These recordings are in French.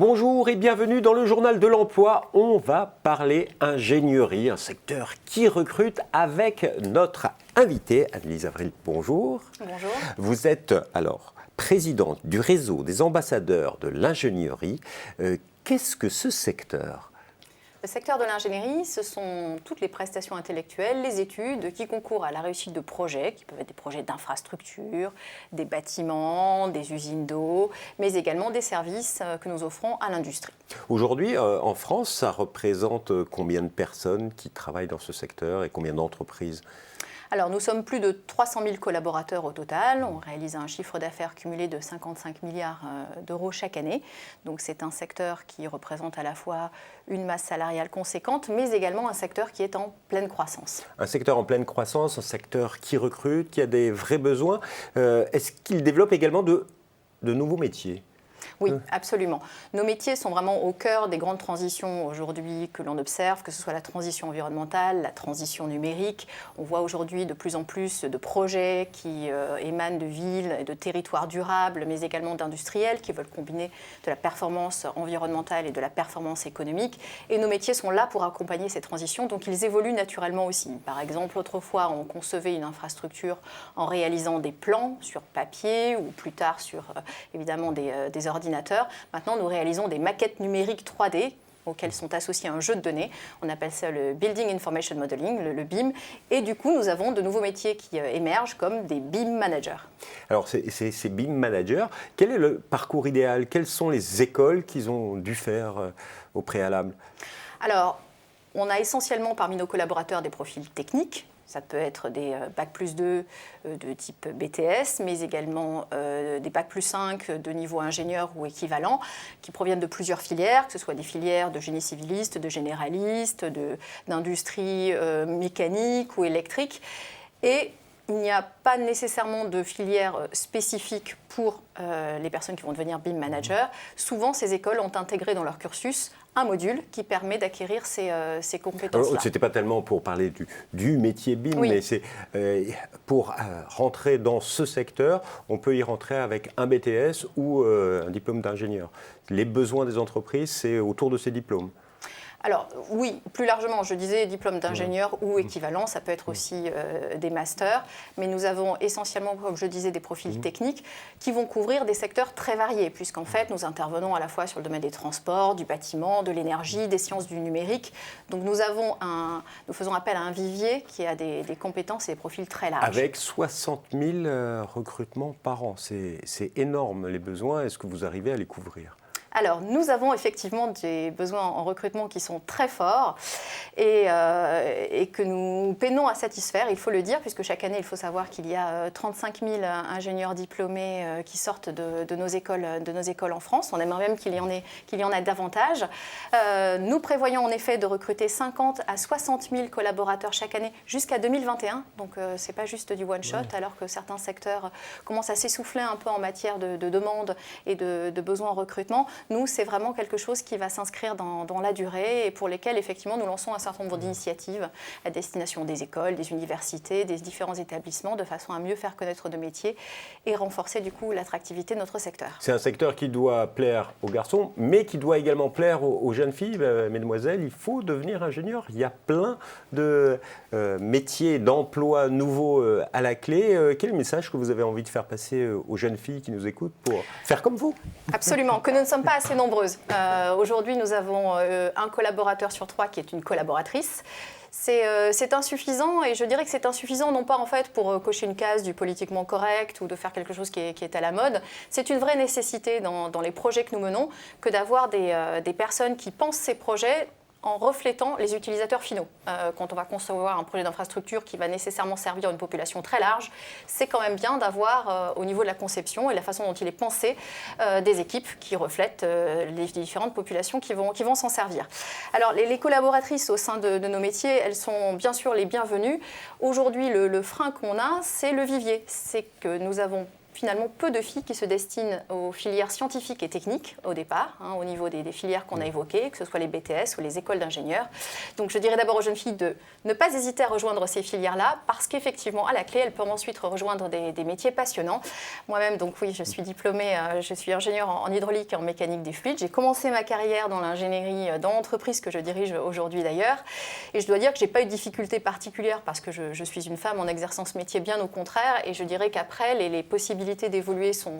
Bonjour et bienvenue dans le journal de l'emploi. On va parler ingénierie, un secteur qui recrute avec notre invitée, Annelise Avril. Bonjour. Bonjour. Vous êtes alors présidente du réseau des ambassadeurs de l'ingénierie. Qu'est-ce que ce secteur ? Le secteur de l'ingénierie, ce sont toutes les prestations intellectuelles, les études qui concourent à la réussite de projets, qui peuvent être des projets d'infrastructures, des bâtiments, des usines d'eau, mais également des services que nous offrons à l'industrie. Aujourd'hui, en France, ça représente combien de personnes qui travaillent dans ce secteur et combien d'entreprises ? Alors, nous sommes plus de 300 000 collaborateurs au total. On réalise un chiffre d'affaires cumulé de 55 milliards d'euros chaque année. Donc, c'est un secteur qui représente à la fois une masse salariale conséquente, mais également un secteur qui est en pleine croissance. Un secteur en pleine croissance, un secteur qui recrute, qui a des vrais besoins. Est-ce qu'il développe également de nouveaux métiers ? Oui, absolument. Nos métiers sont vraiment au cœur des grandes transitions aujourd'hui que l'on observe, que ce soit la transition environnementale, la transition numérique. On voit aujourd'hui de plus en plus de projets qui émanent de villes et de territoires durables, mais également d'industriels qui veulent combiner de la performance environnementale et de la performance économique. Et nos métiers sont là pour accompagner ces transitions, donc ils évoluent naturellement aussi. Par exemple, autrefois, on concevait une infrastructure en réalisant des plans sur papier ou plus tard sur évidemment des ordinateurs. Maintenant, nous réalisons des maquettes numériques 3D auxquelles sont associés un jeu de données. On appelle ça le Building Information Modeling, le BIM. Et du coup, nous avons de nouveaux métiers qui émergent comme des BIM managers. Alors, ces BIM managers, quel est le parcours idéal ? Quelles sont les écoles qu'ils ont dû faire au préalable ? Alors, on a essentiellement parmi nos collaborateurs des profils techniques. Ça peut être des Bac+2 de type BTS, mais également des Bac+5 de niveau ingénieur ou équivalent, qui proviennent de plusieurs filières, que ce soit des filières de génie civiliste, de généraliste, d'industrie mécanique ou électrique. Et il n'y a pas nécessairement de filière spécifique pour les personnes qui vont devenir BIM manager. Souvent, ces écoles ont intégré dans leur cursus un module qui permet d'acquérir ces compétences-là. Ce n'était pas tellement pour parler du métier BIM, oui. Mais c'est pour rentrer dans ce secteur, on peut y rentrer avec un BTS ou un diplôme d'ingénieur. Les besoins des entreprises, c'est autour de ces diplômes. Alors oui, plus largement, je disais diplôme d'ingénieur ou équivalent, ça peut être aussi des masters, mais nous avons essentiellement, comme je disais, des profils techniques qui vont couvrir des secteurs très variés, puisqu'en fait, nous intervenons à la fois sur le domaine des transports, du bâtiment, de l'énergie, des sciences du numérique. Donc nous faisons appel à un vivier qui a des compétences et des profils très larges. Avec 60 000 recrutements par an, c'est énorme les besoins. Est-ce que vous arrivez à les couvrir ? Alors, nous avons effectivement des besoins en recrutement qui sont très forts et que nous peinons à satisfaire, il faut le dire, puisque chaque année, il faut savoir qu'il y a 35 000 ingénieurs diplômés qui sortent de nos écoles en France. On aimerait même qu'il y en ait davantage. Nous prévoyons en effet de recruter 50 à 60 000 collaborateurs chaque année jusqu'à 2021. Donc, ce n'est pas juste du one-shot, alors que certains secteurs commencent à s'essouffler un peu en matière de demande et de besoins en recrutement. Nous, c'est vraiment quelque chose qui va s'inscrire dans la durée et pour lesquels, effectivement, nous lançons un certain nombre d'initiatives à destination des écoles, des universités, des différents établissements, de façon à mieux faire connaître nos métiers et renforcer, du coup, l'attractivité de notre secteur. C'est un secteur qui doit plaire aux garçons, mais qui doit également plaire aux jeunes filles. Mesdemoiselles, il faut devenir ingénieur. Il y a plein de métiers, d'emplois nouveaux à la clé. Quel message que vous avez envie de faire passer aux jeunes filles qui nous écoutent pour faire comme vous ? Absolument, que nous ne sommes pas assez nombreuses. Aujourd'hui, nous avons un collaborateur sur 3 qui est une collaboratrice. C'est insuffisant et je dirais que c'est insuffisant non pas en fait pour cocher une case du politiquement correct ou de faire quelque chose qui est à la mode. C'est une vraie nécessité dans les projets que nous menons que d'avoir des personnes qui pensent ces projets en reflétant les utilisateurs finaux. Quand on va concevoir un projet d'infrastructure qui va nécessairement servir une population très large, c'est quand même bien d'avoir, au niveau de la conception et la façon dont il est pensé, des équipes qui reflètent les différentes populations qui vont s'en servir. Alors, les collaboratrices au sein de nos métiers, elles sont bien sûr les bienvenues. Aujourd'hui, le frein qu'on a, c'est le vivier. C'est que nous avons finalement peu de filles qui se destinent aux filières scientifiques et techniques au départ, au niveau des filières qu'on a évoquées, que ce soit les BTS ou les écoles d'ingénieurs. Donc je dirais d'abord aux jeunes filles de ne pas hésiter à rejoindre ces filières-là, parce qu'effectivement, à la clé, elles peuvent ensuite rejoindre des métiers passionnants. Moi-même, donc oui, je suis diplômée, je suis ingénieure en hydraulique et en mécanique des fluides. J'ai commencé ma carrière dans l'ingénierie, dans l'entreprise que je dirige aujourd'hui d'ailleurs. Et je dois dire que je n'ai pas eu de difficultés particulières parce que je suis une femme en exerçant ce métier, bien au contraire. Et je dirais qu'après, les possibilités d'évoluer sont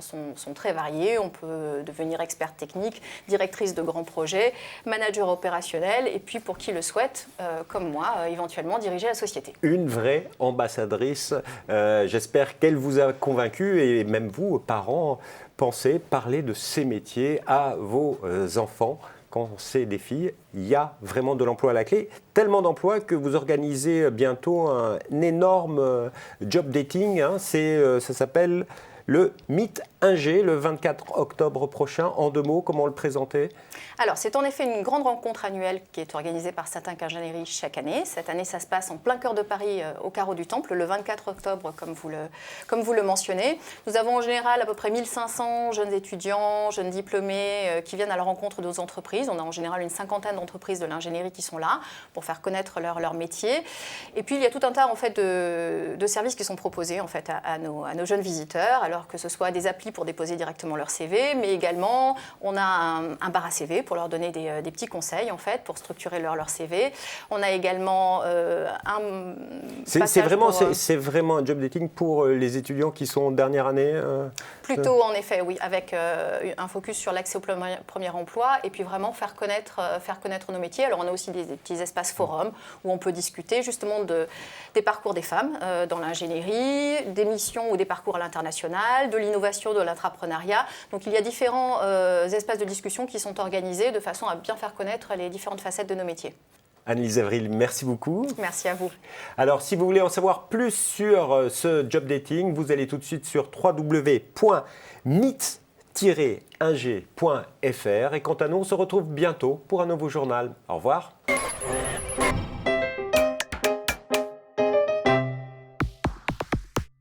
très variées. On peut devenir experte technique, directrice de grands projets, manager opérationnel, et puis pour qui le souhaite, comme moi, éventuellement diriger la société. Une vraie ambassadrice. J'espère qu'elle vous a convaincu, et même vous, parents, pensez parler de ces métiers à vos enfants. Quand c'est des filles, il y a vraiment de l'emploi à la clé. Tellement d'emplois que vous organisez bientôt un énorme job dating. Ça s'appelle le Meet Ingé, le 24 octobre prochain. En 2 mots, comment le présenter ? Alors, c'est en effet une grande rencontre annuelle qui est organisée par Satinc Ingénierie chaque année. Cette année, ça se passe en plein cœur de Paris, au Carreau du Temple, le 24 octobre, comme vous le mentionnez. Nous avons en général à peu près 1500 jeunes étudiants, jeunes diplômés qui viennent à la rencontre de nos entreprises. On a en général une 50aine d'entreprises de l'ingénierie qui sont là pour faire connaître leur métier. Et puis, il y a tout un tas en fait, de services qui sont proposés en fait, à nos jeunes visiteurs, alors que ce soit des applis pour déposer directement leur CV, mais également on a un bar à CV pour leur donner des petits conseils en fait, pour structurer leur CV. On a également un c'est vraiment un job dating pour les étudiants qui sont en dernière année Plutôt en effet, oui, avec un focus sur l'accès au premier emploi et puis vraiment faire connaître nos métiers. Alors on a aussi des petits espaces forums où on peut discuter justement des parcours des femmes dans l'ingénierie, des missions ou des parcours à l'international, de l'innovation, de l'entrepreneuriat. Donc il y a différents espaces de discussion qui sont organisés de façon à bien faire connaître les différentes facettes de nos métiers. Anne-Lise Avril, merci beaucoup. Merci à vous. Alors, si vous voulez en savoir plus sur ce job dating, vous allez tout de suite sur www.meet-ingé.fr. Et quant à nous, on se retrouve bientôt pour un nouveau journal. Au revoir.